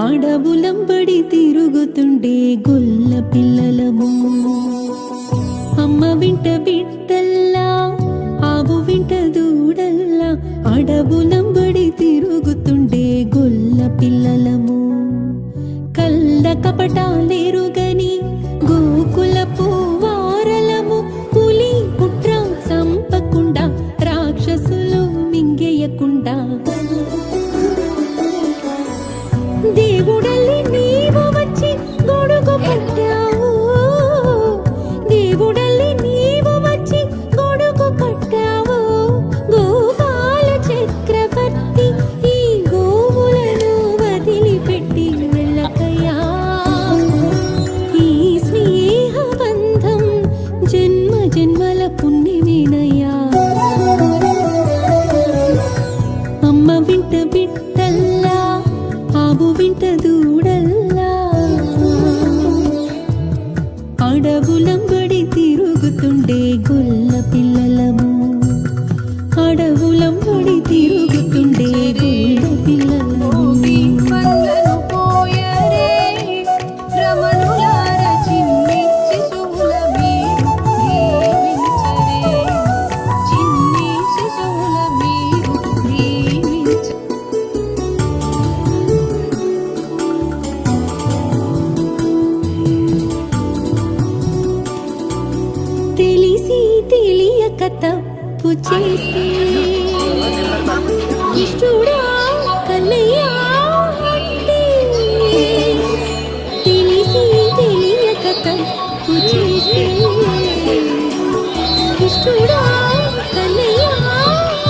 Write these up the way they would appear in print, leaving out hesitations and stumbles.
అడవులంబడి తిరుగుతుండే గొల్ల పిల్లలము. అమ్మ వింట బిడ్డల్లా, ఆవు వింట దూడల్లా, అడవులంబడి తిరుగుతుండే గొల్ల పిల్లలము. కళ్ళ కపటాలేరుగని గోకులపు వారలము. పులి పుట్ర చంపకుండా, రాక్షసులు మింగేయకుండా, దేవుడల్లి నీవు వచ్చి గొడుగు పట్టావు. దేవుడల్లి నీవు వచ్చి గొడుగు పట్టావు. గోపాల చక్రవర్తి ఈ గోవులను వదిలిపెట్టి వెళ్ళకయ్యా. ఈ స్నేహ బంధం జన్మ జన్మల పుణ్యమేనయ్యా. అమ్మ వింట బిడ్డల్లా, ఆవు వింట దూడల్లా, అడవులంబడి తిరుగుతుండే గొల్ల పిల్లలము. అడవులంబడి తిరుగుతుండే గొల్ల పిల్లలము. తెలిసి తెలియక తప్పు చేస్తే ఇష్టుడా కన్నయ్యా అంటే. తెలిసి తెలియక తప్పు చేస్తే ఇష్టుడా కన్నయ్యా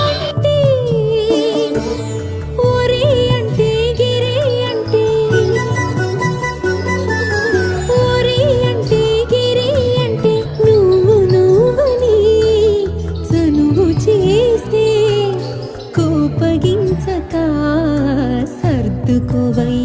అంటే. ఒరే అంటే గిరే అంటే, ఒరే అంటే గిరే అంటే, నువ్వు నువ్వని చనువు చేస్తే కోపగించక సర్దుకోవయ్యా.